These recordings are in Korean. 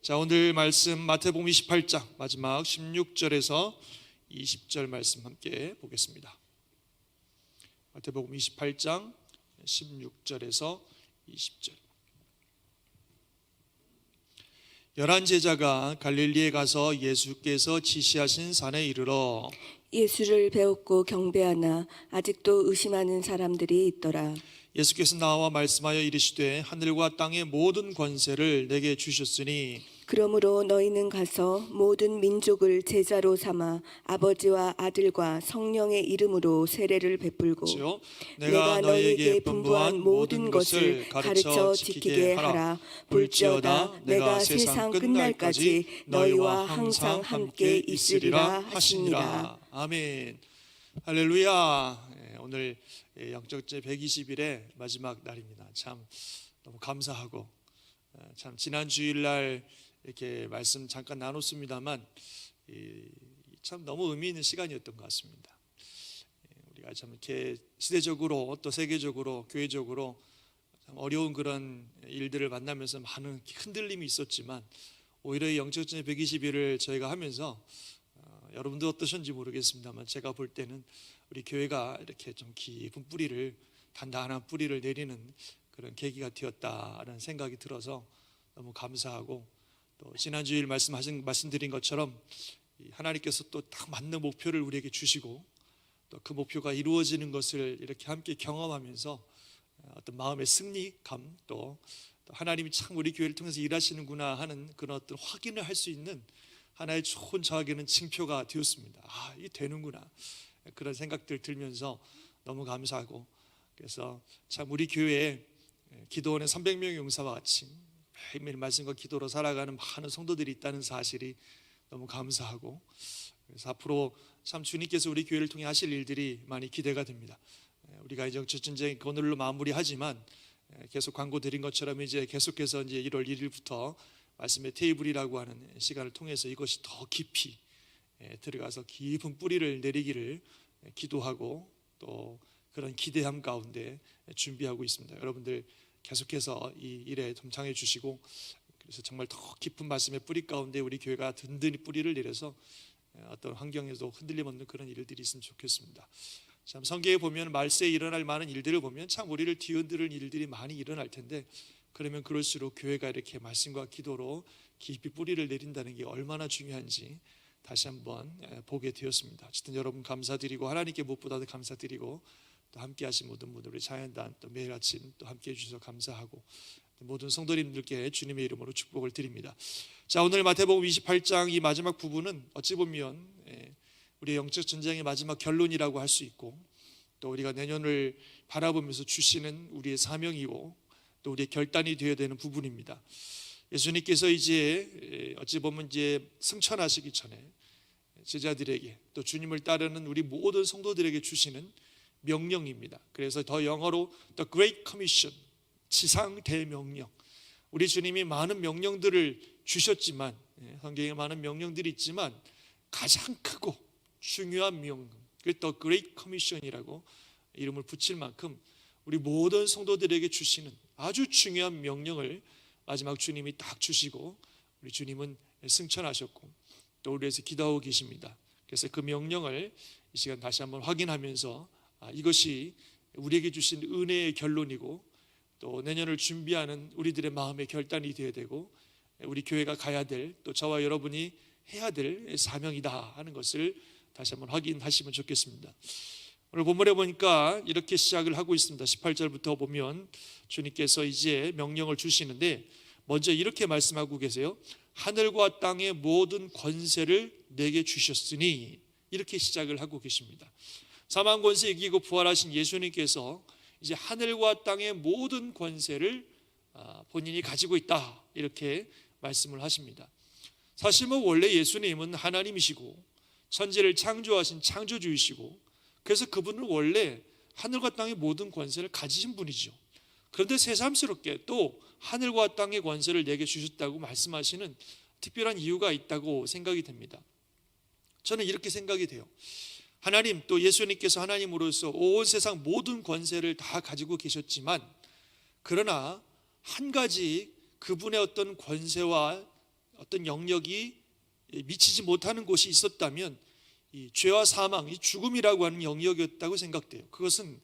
자, 오늘 말씀 마태복음 28장 마지막 16절에서 20절 말씀 함께 보겠습니다. 마태복음 28장 16절에서 20절. 11 제자가 갈릴리에 가서 예수께서 지시하신 산에 이르러 예수를 배웠고 경배하나 아직도 의심하는 사람들이 있더라. 예수께서 나와 말씀하여 이르시되 하늘과 땅의 모든 권세를 내게 주셨으니 그러므로 너희는 가서 모든 민족을 제자로 삼아 아버지와 아들과 성령의 이름으로 세례를 베풀고 그렇죠? 내가 너희에게 분부한 모든 것을 가르쳐 지키게 하라. 볼지어다 내가 세상 끝날까지 너희와 항상 함께 있으리라 하시니라. 아멘. 할렐루야. 오늘 영적제 120일의 마지막 날입니다. 참 너무 감사하고, 참 지난 주일날 이렇게 말씀 잠깐 나눴습니다만 참 너무 의미 있는 시간이었던 것 같습니다. 우리가 참 이렇게 시대적으로 또 세계적으로 교회적으로 참 어려운 그런 일들을 만나면서 많은 흔들림이 있었지만, 오히려 이 영적제 120일을 저희가 하면서 여러분도 어떠셨는지 모르겠습니다만 제가 볼 때는 우리 교회가 이렇게 좀 깊은 뿌리를, 단단한 뿌리를 내리는 그런 계기가 되었다는 생각이 들어서 너무 감사하고, 또 지난주일 말씀드린 것처럼 하나님께서 또 딱 맞는 목표를 우리에게 주시고 또 그 목표가 이루어지는 것을 이렇게 함께 경험하면서 어떤 마음의 승리감, 또 하나님이 참 우리 교회를 통해서 일하시는구나 하는 그런 어떤 확인을 할 수 있는 하나의 좋은 저에게는 징표가 되었습니다. 이게 되는구나, 그런 생각들 들면서 너무 감사하고, 그래서 참 우리 교회에 기도원의 300명의 용사와 같이 매일매일 말씀과 기도로 살아가는 많은 성도들이 있다는 사실이 너무 감사하고, 그래서 앞으로 참 주님께서 우리 교회를 통해 하실 일들이 많이 기대가 됩니다. 우리가 이제 전쟁 오늘로 마무리하지만 계속 광고 드린 것처럼 이제 계속해서 이제 1월 1일부터 말씀의 테이블이라고 하는 시간을 통해서 이것이 더 깊이 들어가서 깊은 뿌리를 내리기를 기도하고, 또 그런 기대함 가운데 준비하고 있습니다. 여러분들 계속해서 이 일에 동참해 주시고, 그래서 정말 더 깊은 말씀의 뿌리 가운데 우리 교회가 든든히 뿌리를 내려서 어떤 환경에도 흔들림 없는 그런 일들이 있으면 좋겠습니다. 참 성경에 보면 말세에 일어날 많은 일들을 보면 참 우리를 뒤흔드는 일들이 많이 일어날 텐데, 그러면 그럴수록 교회가 이렇게 말씀과 기도로 깊이 뿌리를 내린다는 게 얼마나 중요한지 다시 한번 보게 되었습니다. 어쨌든 여러분 감사드리고, 하나님께 무엇보다도 감사드리고, 또 함께 하신 모든 분들, 우리 자연단 또 매일 아침 또 함께 해주셔서 감사하고, 모든 성도님들께 주님의 이름으로 축복을 드립니다. 자, 오늘 마태복음 28장 이 마지막 부분은 어찌 보면 우리의 영적 전쟁의 마지막 결론이라고 할 수 있고, 또 우리가 내년을 바라보면서 주시는 우리의 사명이고, 또 우리의 결단이 되어야 되는 부분입니다. 예수님께서 이제 어찌 보면 이제 승천하시기 전에 제자들에게, 또 주님을 따르는 우리 모든 성도들에게 주시는 명령입니다. 그래서 더 영어로 The Great Commission, 지상 대명령. 우리 주님이 많은 명령들을 주셨지만, 성경에 많은 명령들이 있지만 가장 크고 중요한 명령, 그 The Great Commission이라고 이름을 붙일 만큼 우리 모든 성도들에게 주시는 아주 중요한 명령을 마지막 주님이 딱 주시고, 우리 주님은 승천하셨고 또 우리 위해서 기도하고 계십니다. 그래서 그 명령을 이 시간 다시 한번 확인하면서 이것이 우리에게 주신 은혜의 결론이고, 또 내년을 준비하는 우리들의 마음의 결단이 되어야 되고, 우리 교회가 가야 될, 또 저와 여러분이 해야 될 사명이다 하는 것을 다시 한번 확인하시면 좋겠습니다. 오늘 본문에 보니까 이렇게 시작을 하고 있습니다. 18절부터 보면 주님께서 이제 명령을 주시는데, 먼저 이렇게 말씀하고 계세요. 하늘과 땅의 모든 권세를 내게 주셨으니, 이렇게 시작을 하고 계십니다. 사망 권세 이기고 부활하신 예수님께서 이제 하늘과 땅의 모든 권세를 본인이 가지고 있다, 이렇게 말씀을 하십니다. 사실 원래 예수님은 하나님이시고 천지를 창조하신 창조주이시고, 그래서 그분은 원래 하늘과 땅의 모든 권세를 가지신 분이죠. 그런데 새삼스럽게 또 하늘과 땅의 권세를 내게 주셨다고 말씀하시는 특별한 이유가 있다고 생각이 됩니다. 저는 이렇게 생각이 돼요. 하나님, 또 예수님께서 하나님으로서 온 세상 모든 권세를 다 가지고 계셨지만, 그러나 한 가지 그분의 어떤 권세와 어떤 영역이 미치지 못하는 곳이 있었다면 이 죄와 사망, 이 죽음이라고 하는 영역이었다고 생각돼요. 그것은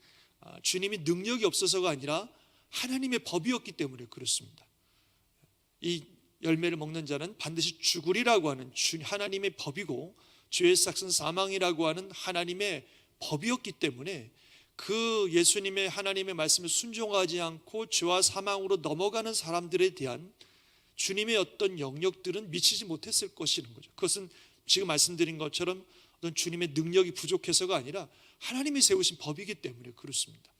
주님이 능력이 없어서가 아니라 하나님의 법이었기 때문에 그렇습니다. 이 열매를 먹는 자는 반드시 죽으리라고 하는 하나님의 법이고, 죄의 삭은 사망이라고 하는 하나님의 법이었기 때문에 그 예수님의 하나님의 말씀에 순종하지 않고 죄와 사망으로 넘어가는 사람들에 대한 주님의 어떤 영역들은 미치지 못했을 것이라는 거죠. 그것은 지금 말씀드린 것처럼 어떤 주님의 능력이 부족해서가 아니라 하나님이 세우신 법이기 때문에 그렇습니다.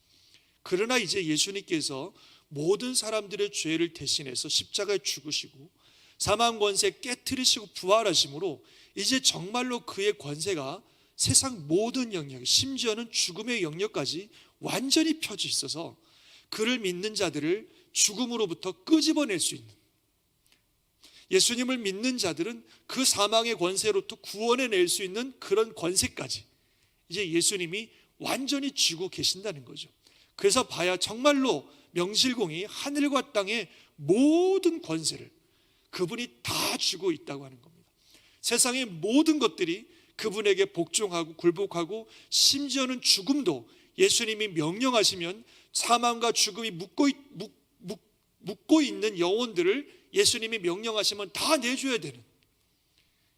그러나 이제 예수님께서 모든 사람들의 죄를 대신해서 십자가에 죽으시고 사망 권세 깨트리시고 부활하심으로 이제 정말로 그의 권세가 세상 모든 영역, 심지어는 죽음의 영역까지 완전히 펴져 있어서 그를 믿는 자들을 죽음으로부터 끄집어낼 수 있는, 예수님을 믿는 자들은 그 사망의 권세로부터 구원해낼 수 있는 그런 권세까지 이제 예수님이 완전히 쥐고 계신다는 거죠. 그래서 봐야 정말로 명실공히 하늘과 땅의 모든 권세를 그분이 다 쥐고 있다고 하는 겁니다. 세상의 모든 것들이 그분에게 복종하고 굴복하고, 심지어는 죽음도 예수님이 명령하시면 사망과 죽음이 묶고 있는 영혼들을 예수님이 명령하시면 다 내줘야 되는,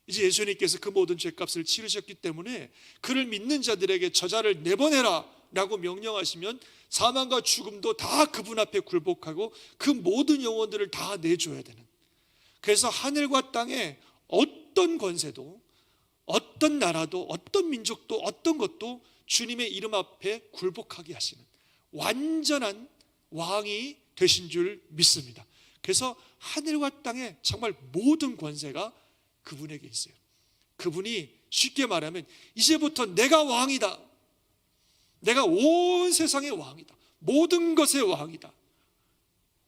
이제 예수님께서 그 모든 죄값을 치르셨기 때문에 그를 믿는 자들에게 저자를 내보내라 라고 명령하시면 사망과 죽음도 다 그분 앞에 굴복하고 그 모든 영혼들을 다 내줘야 되는, 그래서 하늘과 땅의 어떤 권세도 어떤 나라도 어떤 민족도 어떤 것도 주님의 이름 앞에 굴복하게 하시는 완전한 왕이 되신 줄 믿습니다. 그래서 하늘과 땅의 정말 모든 권세가 그분에게 있어요. 그분이 쉽게 말하면 이제부터 내가 왕이다, 내가 온 세상의 왕이다, 모든 것의 왕이다,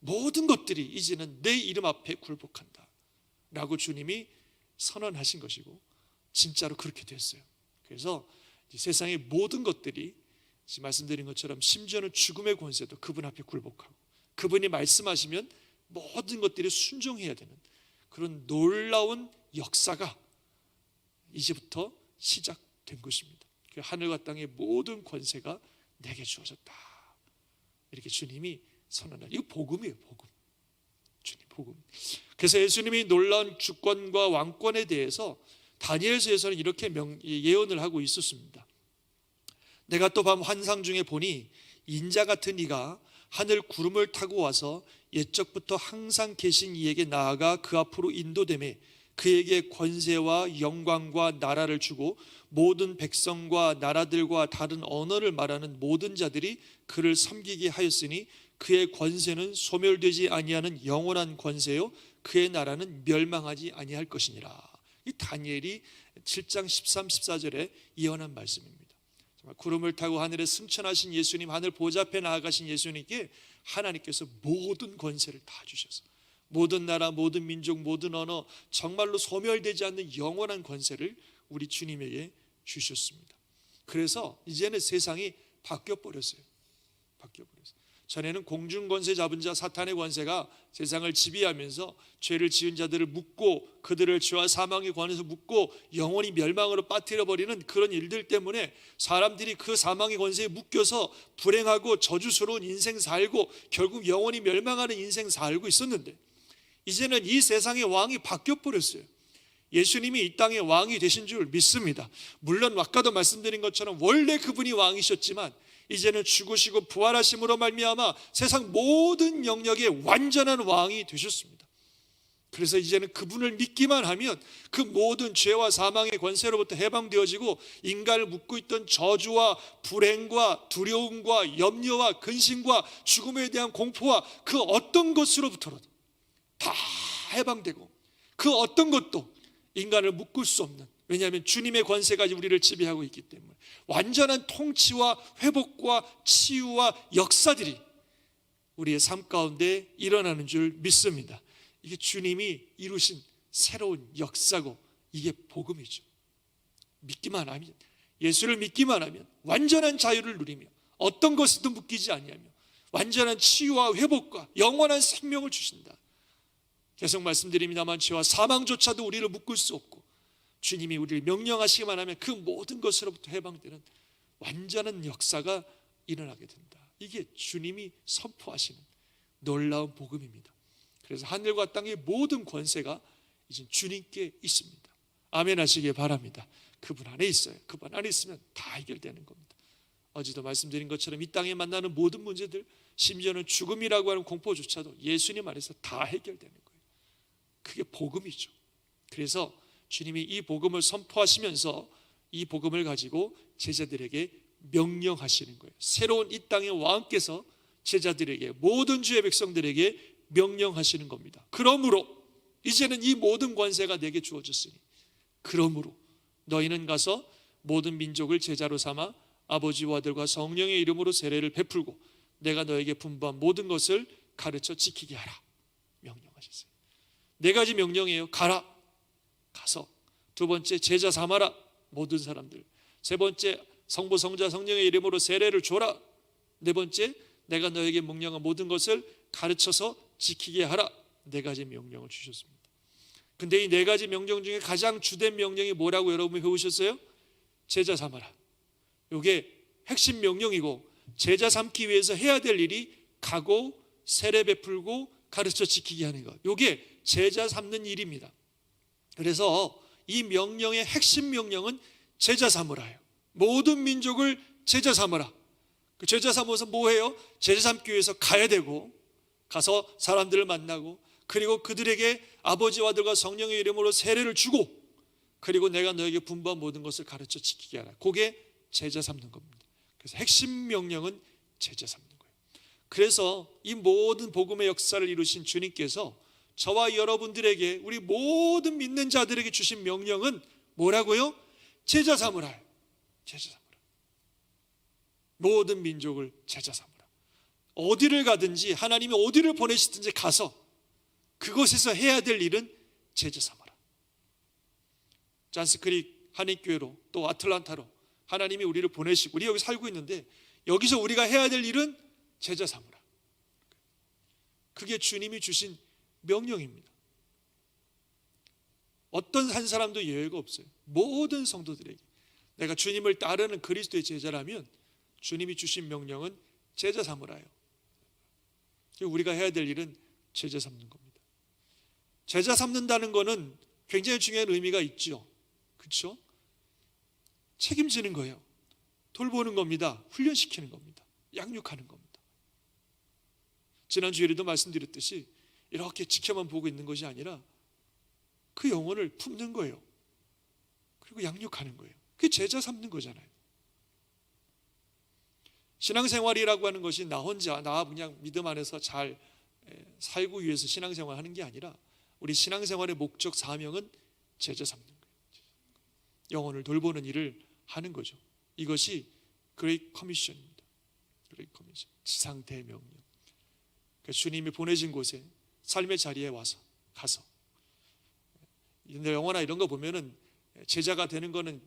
모든 것들이 이제는 내 이름 앞에 굴복한다 라고 주님이 선언하신 것이고 진짜로 그렇게 됐어요. 그래서 세상의 모든 것들이 지금 말씀드린 것처럼 심지어는 죽음의 권세도 그분 앞에 굴복하고, 그분이 말씀하시면 모든 것들이 순종해야 되는 그런 놀라운 역사가 이제부터 시작된 것입니다. 하늘과 땅의 모든 권세가 내게 주어졌다, 이렇게 주님이 선언한, 이거 복음이에요. 복음. 주님 복음. 그래서 예수님이 놀라운 주권과 왕권에 대해서 다니엘서에서는 이렇게 예언을 하고 있었습니다. 내가 또 밤 환상 중에 보니 인자 같은 이가 하늘 구름을 타고 와서 옛적부터 항상 계신 이에게 나아가 그 앞으로 인도되매 그에게 권세와 영광과 나라를 주고 모든 백성과 나라들과 다른 언어를 말하는 모든 자들이 그를 섬기게 하였으니 그의 권세는 소멸되지 아니하는 영원한 권세요 그의 나라는 멸망하지 아니할 것이니라. 이 다니엘이 7장 13, 14절에 예언한 말씀입니다. 정말 구름을 타고 하늘에 승천하신 예수님, 하늘 보좌 앞에 나아가신 예수님께 하나님께서 모든 권세를 다 주셔서 모든 나라, 모든 민족, 모든 언어, 정말로 소멸되지 않는 영원한 권세를 우리 주님에게 주셨습니다. 그래서 이제는 세상이 바뀌어버렸어요. 전에는 공중권세 잡은 자 사탄의 권세가 세상을 지배하면서 죄를 지은 자들을 묶고 그들을 죄와 사망의 권에서 묶고 영원히 멸망으로 빠뜨려버리는 그런 일들 때문에 사람들이 그 사망의 권세에 묶여서 불행하고 저주스러운 인생 살고 결국 영원히 멸망하는 인생 살고 있었는데, 이제는 이 세상의 왕이 바뀌어버렸어요. 예수님이 이 땅의 왕이 되신 줄 믿습니다. 물론 아까도 말씀드린 것처럼 원래 그분이 왕이셨지만 이제는 죽으시고 부활하심으로 말미암아 세상 모든 영역의 완전한 왕이 되셨습니다. 그래서 이제는 그분을 믿기만 하면 그 모든 죄와 사망의 권세로부터 해방되어지고 인간을 묶고 있던 저주와 불행과 두려움과 염려와 근심과 죽음에 대한 공포와 그 어떤 것으로부터라도 다 해방되고 그 어떤 것도 인간을 묶을 수 없는, 왜냐하면 주님의 권세가 우리를 지배하고 있기 때문에 완전한 통치와 회복과 치유와 역사들이 우리의 삶 가운데 일어나는 줄 믿습니다. 이게 주님이 이루신 새로운 역사고 이게 복음이죠. 믿기만 하면, 예수를 믿기만 하면 완전한 자유를 누리며 어떤 것에도 묶이지 아니하며 완전한 치유와 회복과 영원한 생명을 주신다. 계속 말씀드립니다만 죄와 사망조차도 우리를 묶을 수 없고 주님이 우리를 명령하시기만 하면 그 모든 것으로부터 해방되는 완전한 역사가 일어나게 된다. 이게 주님이 선포하시는 놀라운 복음입니다. 그래서 하늘과 땅의 모든 권세가 이제 주님께 있습니다. 아멘 하시길 바랍니다. 그분 안에 있어요. 그분 안에 있으면 다 해결되는 겁니다. 어제도 말씀드린 것처럼 이 땅에 만나는 모든 문제들, 심지어는 죽음이라고 하는 공포조차도 예수님 안에서 다 해결되는 거예요. 그게 복음이죠. 그래서 주님이 이 복음을 선포하시면서 이 복음을 가지고 제자들에게 명령하시는 거예요. 새로운 이 땅의 왕께서 제자들에게, 모든 주의 백성들에게 명령하시는 겁니다. 그러므로 이제는 이 모든 권세가 내게 주어졌으니 그러므로 너희는 가서 모든 민족을 제자로 삼아 아버지와 아들과 성령의 이름으로 세례를 베풀고 내가 너에게 분부한 모든 것을 가르쳐 지키게 하라 명령하셨어요. 네 가지 명령이에요. 가라, 가서. 두 번째, 제자 삼아라, 모든 사람들. 세 번째, 성부 성자 성령의 이름으로 세례를 줘라. 네 번째, 내가 너에게 명령한 모든 것을 가르쳐서 지키게 하라. 네 가지 명령을 주셨습니다. 근데 이 네 가지 명령 중에 가장 주된 명령이 뭐라고 여러분이 배우셨어요? 제자 삼아라. 이게 핵심 명령이고, 제자 삼기 위해서 해야 될 일이 가고 세례 베풀고 가르쳐 지키게 하는 것, 이게 제자 삼는 일입니다. 그래서 이 명령의 핵심 명령은 제자 삼으라예요. 모든 민족을 제자 삼으라. 그 제자 삼아서 뭐해요? 제자 삼기 위해서 가야 되고, 가서 사람들을 만나고, 그리고 그들에게 아버지와 아들과 성령의 이름으로 세례를 주고, 그리고 내가 너에게 분부한 모든 것을 가르쳐 지키게 하라. 그게 제자 삼는 겁니다. 그래서 핵심 명령은 제자 삼는 거예요. 그래서 이 모든 복음의 역사를 이루신 주님께서 저와 여러분들에게, 우리 모든 믿는 자들에게 주신 명령은 뭐라고요? 제자 삼으라. 제자 삼으라. 모든 민족을 제자 삼으라. 어디를 가든지, 하나님이 어디를 보내시든지 가서 그곳에서 해야 될 일은 제자 삼아라. 잔스크릭 한인교회로, 또 아틀란타로 하나님이 우리를 보내시고 우리 여기 살고 있는데, 여기서 우리가 해야 될 일은 제자 삼으라. 그게 주님이 주신 명령입니다. 어떤 한 사람도 예외가 없어요. 모든 성도들에게 내가 주님을 따르는 그리스도의 제자라면 주님이 주신 명령은 제자 삼으라요. 우리가 해야 될 일은 제자 삼는 겁니다. 제자 삼는다는 것은 굉장히 중요한 의미가 있죠. 그렇죠? 책임지는 거예요. 돌보는 겁니다. 훈련시키는 겁니다. 양육하는 겁니다. 지난 주일에도 말씀드렸듯이 이렇게 지켜만 보고 있는 것이 아니라 그 영혼을 품는 거예요. 그리고 양육하는 거예요. 그게 제자 삼는 거잖아요. 신앙생활이라고 하는 것이 나 혼자, 나 그냥 믿음 안에서 잘 살고 위해서 신앙생활 하는 게 아니라, 우리 신앙생활의 목적, 사명은 제자 삼는 거예요. 영혼을 돌보는 일을 하는 거죠. 이것이 그레이트 커미션입니다. 그레이트 커미션, 지상 대명령. 그러니까 주님이 보내진 곳에, 삶의 자리에 와서, 가서. 근데 영화나 이런 거 보면은 제자가 되는 거는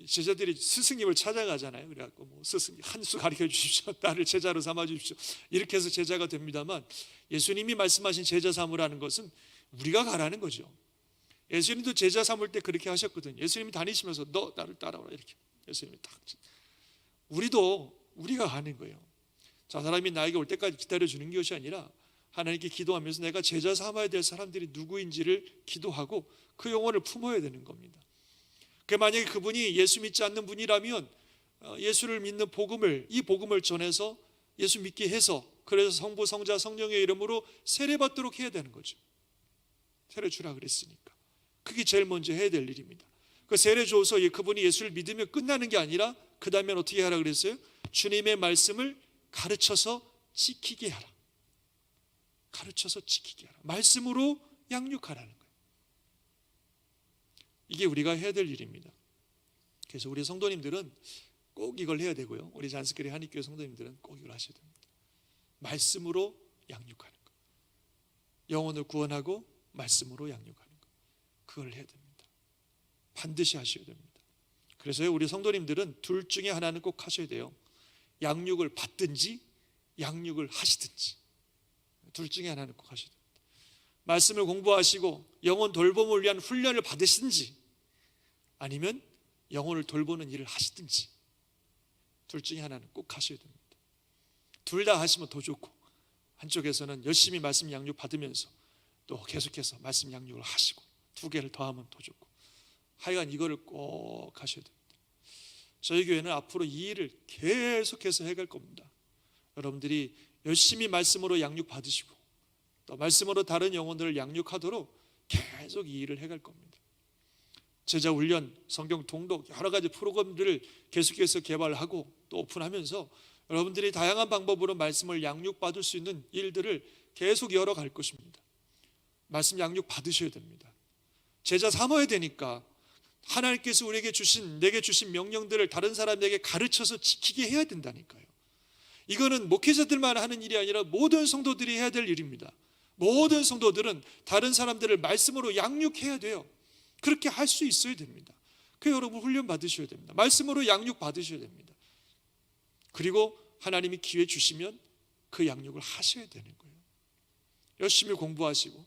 제자들이 스승님을 찾아가잖아요. 그래갖고 뭐 스승님 한 수 가르쳐 주십시오, 나를 제자로 삼아 주십시오, 이렇게 해서 제자가 됩니다만, 예수님이 말씀하신 제자 삼으라는 것은 우리가 가라는 거죠. 예수님도 제자 삼을 때 그렇게 하셨거든요. 예수님이 다니시면서 너 나를 따라오라, 이렇게 예수님이 딱. 우리가 가는 거예요. 저 사람이 나에게 올 때까지 기다려주는 것이 아니라, 하나님께 기도하면서 내가 제자 삼아야 될 사람들이 누구인지를 기도하고 그 영혼을 품어야 되는 겁니다. 만약에 그분이 예수 믿지 않는 분이라면 예수를 믿는 복음을, 이 복음을 전해서 예수 믿게 해서, 그래서 성부 성자 성령의 이름으로 세례 받도록 해야 되는 거죠. 세례 주라 그랬으니까 그게 제일 먼저 해야 될 일입니다. 그 세례 줘서 그분이 예수를 믿으면 끝나는 게 아니라, 그 다음엔 어떻게 하라 그랬어요? 주님의 말씀을 가르쳐서 지키게 하라. 가르쳐서 지키게 하라. 말씀으로 양육하라는 거예요. 이게 우리가 해야 될 일입니다. 그래서 우리 성도님들은 꼭 이걸 해야 되고요, 우리 잔스크리 한인교회 성도님들은 꼭 이걸 하셔야 됩니다. 말씀으로 양육하는 것, 영혼을 구원하고 말씀으로 양육하는 것, 그걸 해야 됩니다. 반드시 하셔야 됩니다. 그래서 우리 성도님들은 둘 중에 하나는 꼭 하셔야 돼요. 양육을 받든지 양육을 하시든지, 둘 중에 하나는 꼭 하셔야 됩니다. 말씀을 공부하시고 영혼 돌봄을 위한 훈련을 받으시든지 아니면 영혼을 돌보는 일을 하시든지 둘 중에 하나는 꼭 하셔야 됩니다. 둘 다 하시면 더 좋고, 한쪽에서는 열심히 말씀 양육 받으면서 또 계속해서 말씀 양육을 하시고 두 개를 더하면 더 좋고, 하여간 이거를 꼭 하셔야 됩니다. 저희 교회는 앞으로 이 일을 계속해서 해갈 겁니다. 여러분들이 열심히 말씀으로 양육 받으시고 또 말씀으로 다른 영혼들을 양육하도록 계속 이 일을 해갈 겁니다. 제자 훈련, 성경 통독 여러 가지 프로그램들을 계속해서 개발하고 또 오픈하면서 여러분들이 다양한 방법으로 말씀을 양육받을 수 있는 일들을 계속 열어갈 것입니다. 말씀 양육 받으셔야 됩니다. 제자 삼아야 되니까 하나님께서 우리에게 주신, 내게 주신 명령들을 다른 사람에게 가르쳐서 지키게 해야 된다니까요. 이거는 목회자들만 하는 일이 아니라 모든 성도들이 해야 될 일입니다. 모든 성도들은 다른 사람들을 말씀으로 양육해야 돼요. 그렇게 할 수 있어야 됩니다. 그 여러분 훈련 받으셔야 됩니다. 말씀으로 양육 받으셔야 됩니다. 그리고 하나님이 기회 주시면 그 양육을 하셔야 되는 거예요. 열심히 공부하시고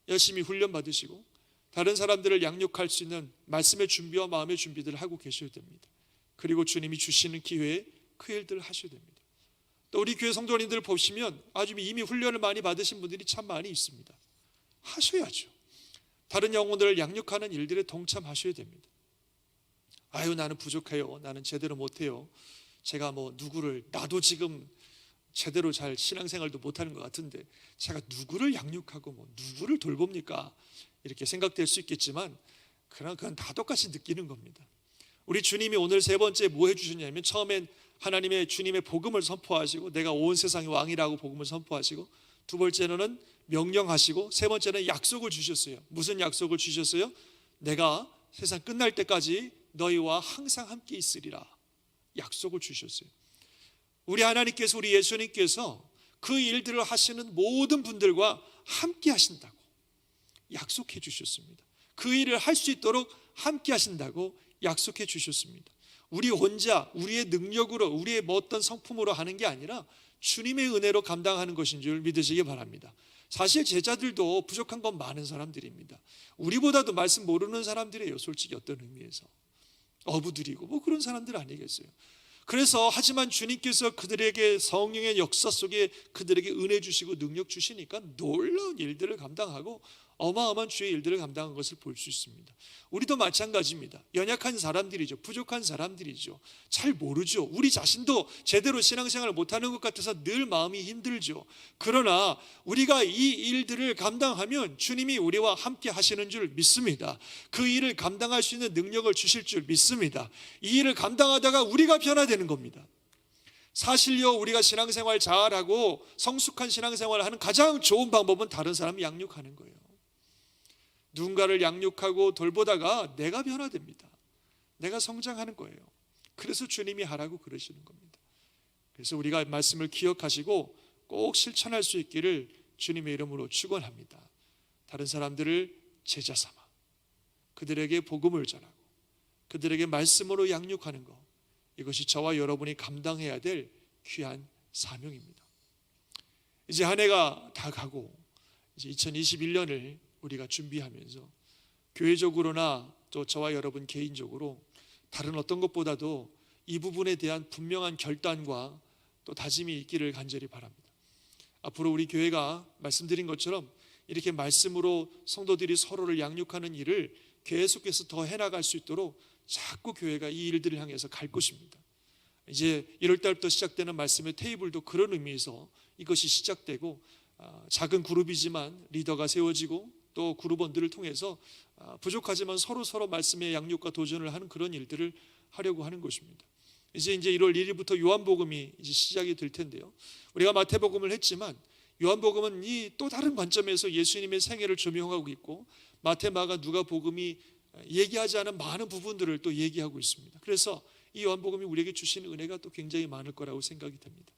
열심히 훈련 받으시고 다른 사람들을 양육할 수 있는 말씀의 준비와 마음의 준비들을 하고 계셔야 됩니다. 그리고 주님이 주시는 기회에 그 일들을 하셔야 됩니다. 또 우리 교회 성도님들 보시면 아주 이미 훈련을 많이 받으신 분들이 참 많이 있습니다. 하셔야죠. 다른 영혼들을 양육하는 일들에 동참하셔야 됩니다. 아유, 나는 부족해요. 나는 제대로 못해요. 제가 누구를, 나도 지금 제대로 잘 신앙생활도 못하는 것 같은데 제가 누구를 양육하고 누구를 돌봅니까? 이렇게 생각될 수 있겠지만 그건 다 똑같이 느끼는 겁니다. 우리 주님이 오늘 세 번째 뭐 해주셨냐면, 처음엔 하나님의 주님의 복음을 선포하시고 내가 온 세상의 왕이라고 복음을 선포하시고, 두 번째는 명령하시고, 세 번째는 약속을 주셨어요. 무슨 약속을 주셨어요? 내가 세상 끝날 때까지 너희와 항상 함께 있으리라 약속을 주셨어요. 우리 하나님께서, 우리 예수님께서 그 일들을 하시는 모든 분들과 함께 하신다고 약속해 주셨습니다. 그 일을 할 수 있도록 함께 하신다고 약속해 주셨습니다. 우리 혼자 우리의 능력으로, 우리의 어떤 성품으로 하는 게 아니라 주님의 은혜로 감당하는 것인 줄 믿으시기 바랍니다. 사실 제자들도 부족한 건 많은 사람들입니다. 우리보다도 말씀 모르는 사람들이에요. 솔직히 어떤 의미에서 어부들이고 그런 사람들 아니겠어요? 그래서 하지만 주님께서 그들에게 성령의 역사 속에 그들에게 은혜 주시고 능력 주시니까 놀라운 일들을 감당하고 어마어마한 주의 일들을 감당한 것을 볼 수 있습니다. 우리도 마찬가지입니다. 연약한 사람들이죠. 부족한 사람들이죠. 잘 모르죠. 우리 자신도 제대로 신앙생활을 못하는 것 같아서 늘 마음이 힘들죠. 그러나 우리가 이 일들을 감당하면 주님이 우리와 함께 하시는 줄 믿습니다. 그 일을 감당할 수 있는 능력을 주실 줄 믿습니다. 이 일을 감당하다가 우리가 변화되는 겁니다. 사실요, 우리가 신앙생활 잘하고 성숙한 신앙생활을 하는 가장 좋은 방법은 다른 사람 양육하는 거예요. 누군가를 양육하고 돌보다가 내가 변화됩니다. 내가 성장하는 거예요. 그래서 주님이 하라고 그러시는 겁니다. 그래서 우리가 말씀을 기억하시고 꼭 실천할 수 있기를 주님의 이름으로 축원합니다. 다른 사람들을 제자 삼아 그들에게 복음을 전하고 그들에게 말씀으로 양육하는 것, 이것이 저와 여러분이 감당해야 될 귀한 사명입니다. 이제 한 해가 다 가고 이제 2021년을 우리가 준비하면서 교회적으로나 또 저와 여러분 개인적으로 다른 어떤 것보다도 이 부분에 대한 분명한 결단과 또 다짐이 있기를 간절히 바랍니다. 앞으로 우리 교회가 말씀드린 것처럼 이렇게 말씀으로 성도들이 서로를 양육하는 일을 계속해서 더 해나갈 수 있도록 자꾸 교회가 이 일들을 향해서 갈 것입니다. 이제 1월 달부터 시작되는 말씀의 테이블도 그런 의미에서 이것이 시작되고, 작은 그룹이지만 리더가 세워지고 또 그룹원들을 통해서 부족하지만 서로 말씀의 양육과 도전을 하는 그런 일들을 하려고 하는 것입니다. 이제 1월 1일부터 요한복음이 이제 시작이 될 텐데요. 우리가 마태복음을 했지만 요한복음은 이 또 다른 관점에서 예수님의 생애를 조명하고 있고, 마태, 마가, 누가복음이 얘기하지 않은 많은 부분들을 또 얘기하고 있습니다. 그래서 이 요한복음이 우리에게 주신 은혜가 또 굉장히 많을 거라고 생각이 됩니다.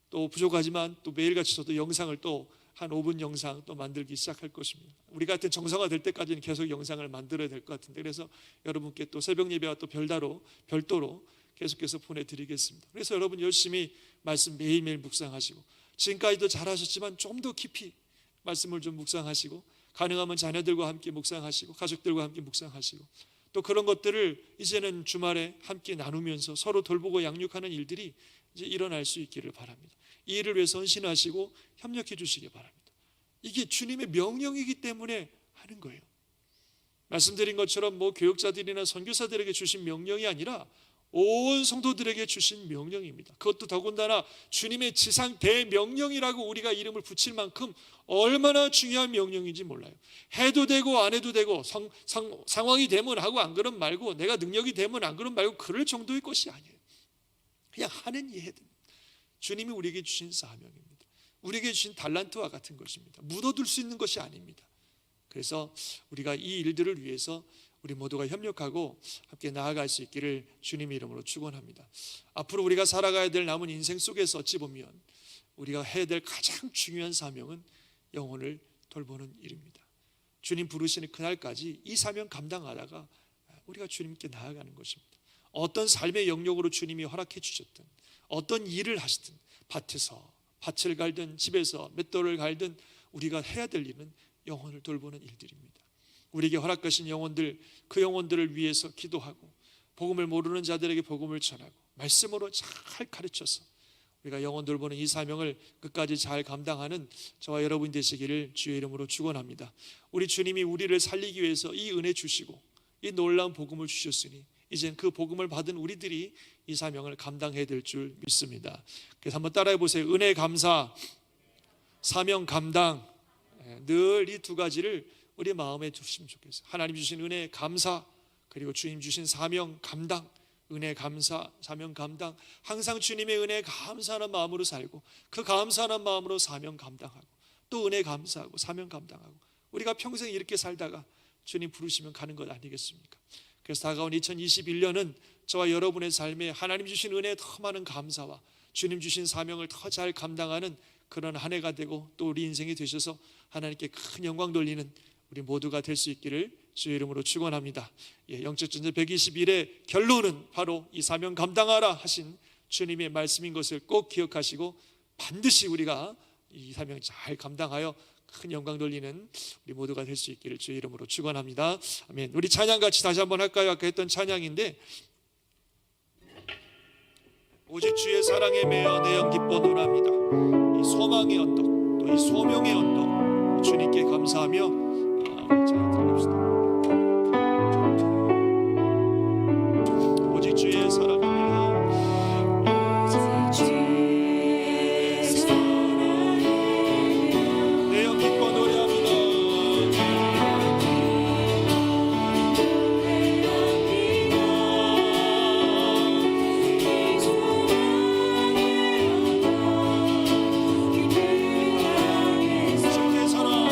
또 부족하지만 또 매일같이 저도 영상을 또 한 5분 영상 또 만들기 시작할 것입니다. 우리 같은 정상화 될 때까지는 계속 영상을 만들어야 될 것 같은데, 그래서 여러분께 또 새벽 예배와 또 별도로 계속해서 보내드리겠습니다. 그래서 여러분 열심히 말씀 매일매일 묵상하시고, 지금까지도 잘하셨지만 좀 더 깊이 말씀을 좀 묵상하시고, 가능하면 자녀들과 함께 묵상하시고, 가족들과 함께 묵상하시고, 또 그런 것들을 이제는 주말에 함께 나누면서 서로 돌보고 양육하는 일들이 이제 일어날 수 있기를 바랍니다. 이 일을 위해 헌신하시고 협력해 주시기 바랍니다. 이게 주님의 명령이기 때문에 하는 거예요. 말씀드린 것처럼 뭐 교육자들이나 선교사들에게 주신 명령이 아니라 온 성도들에게 주신 명령입니다. 그것도 더군다나 주님의 지상 대명령이라고 우리가 이름을 붙일 만큼 얼마나 중요한 명령인지 몰라요. 해도 되고 안 해도 되고, 상황이 되면 하고 안 그러면 말고, 내가 능력이 되면 안 그러면 말고, 그럴 정도의 것이 아니에요. 그냥 하는 일 해야 됩니다. 주님이 우리에게 주신 사명입니다. 우리에게 주신 달란트와 같은 것입니다. 묻어둘 수 있는 것이 아닙니다. 그래서 우리가 이 일들을 위해서 우리 모두가 협력하고 함께 나아갈 수 있기를 주님의 이름으로 축원합니다. 앞으로 우리가 살아가야 될 남은 인생 속에서 어찌 보면 우리가 해야 될 가장 중요한 사명은 영혼을 돌보는 일입니다. 주님 부르시는 그날까지 이 사명 감당하다가 우리가 주님께 나아가는 것입니다. 어떤 삶의 영역으로 주님이 허락해 주셨든, 어떤 일을 하시든, 밭에서 밭을 갈든 집에서 맷돌을 갈든 우리가 해야 될 일은 영혼을 돌보는 일들입니다. 우리에게 허락하신 영혼들, 그 영혼들을 위해서 기도하고, 복음을 모르는 자들에게 복음을 전하고, 말씀으로 잘 가르쳐서 우리가 영혼 돌보는 이 사명을 끝까지 잘 감당하는 저와 여러분 되시기를 주의 이름으로 축원합니다. 우리 주님이 우리를 살리기 위해서 이 은혜 주시고 이 놀라운 복음을 주셨으니 이젠 그 복음을 받은 우리들이 이 사명을 감당해야 될 줄 믿습니다. 그래서 한번 따라해 보세요. 은혜 감사, 사명 감당. 늘 이 두 가지를 우리 마음에 두시면 좋겠어요. 하나님 주신 은혜 감사, 그리고 주님 주신 사명 감당. 은혜 감사, 사명 감당. 항상 주님의 은혜 감사하는 마음으로 살고, 그 감사하는 마음으로 사명 감당하고, 또 은혜 감사하고 사명 감당하고, 우리가 평생 이렇게 살다가 주님 부르시면 가는 것 아니겠습니까? 그래서 다가온 2021년은 저와 여러분의 삶에 하나님 주신 은혜에 더 많은 감사와 주님 주신 사명을 더 잘 감당하는 그런 한 해가 되고, 또 우리 인생이 되셔서 하나님께 큰 영광 돌리는 우리 모두가 될 수 있기를 주의 이름으로 축원합니다. 영적 전쟁 121의 결론은 바로 이 사명 감당하라 하신 주님의 말씀인 것을 꼭 기억하시고, 반드시 우리가 이 사명 잘 감당하여 큰 영광 돌리는 우리 모두가 될 수 있기를 주의 이름으로 축원합니다. 아멘. 우리 찬양 같이 다시 한번 할까요? 아까 했던 찬양인데, 오직 주의 사랑에 매여 내 영 기뻐 노랍니다. 이 소망의 언덕, 또 이 소명의 언덕, 주님께 감사하며 우리 찬양 드립시다. 오직 주의 사랑에 매여 내 영 기뻐 노래합니다. 주의 사랑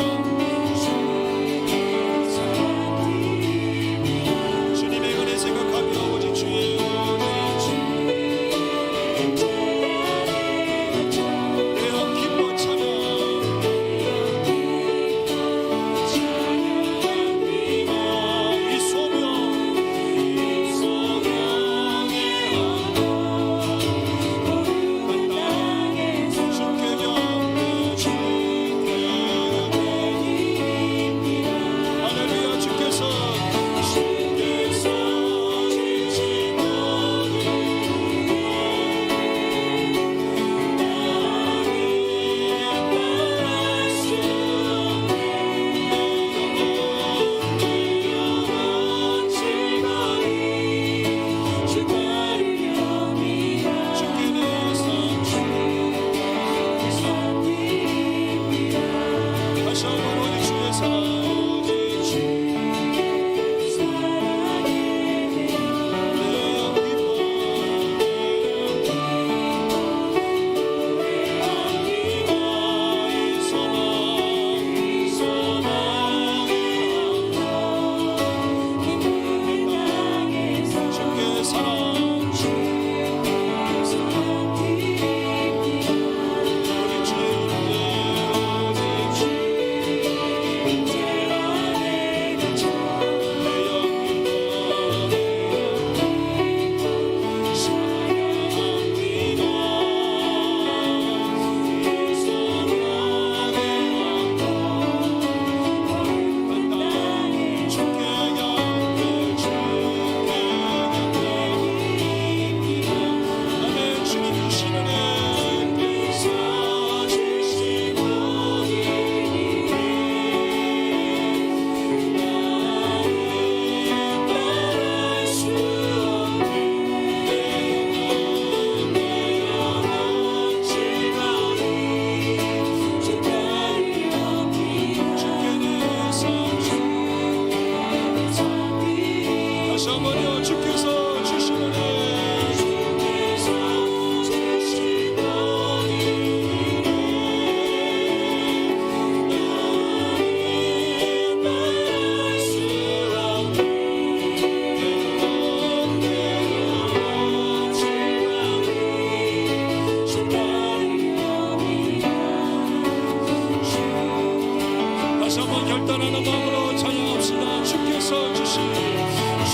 다시 한번 결단하는 마음으로 찬양합시다. 주께서 주신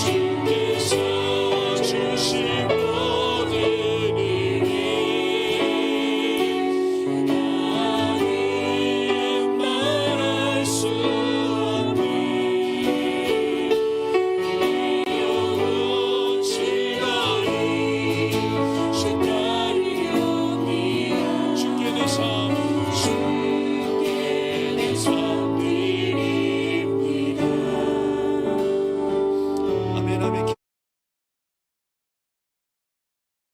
주께서